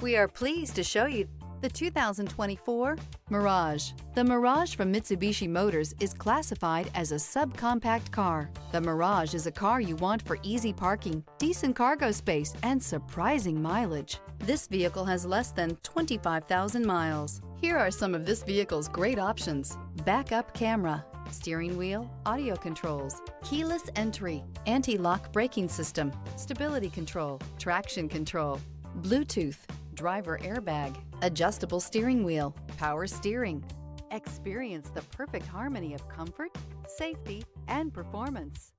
We are pleased to show you the 2024 Mirage. The Mirage from Mitsubishi Motors is classified as a subcompact car. The Mirage is a car you want for easy parking, decent cargo space, and surprising mileage. This vehicle has less than 25,000 miles. Here are some of this vehicle's great options: backup camera, steering wheel audio controls, keyless entry, anti-lock braking system, stability control, traction control, Bluetooth, driver airbag, adjustable steering wheel, power steering. Experience the perfect harmony of comfort, safety, and performance.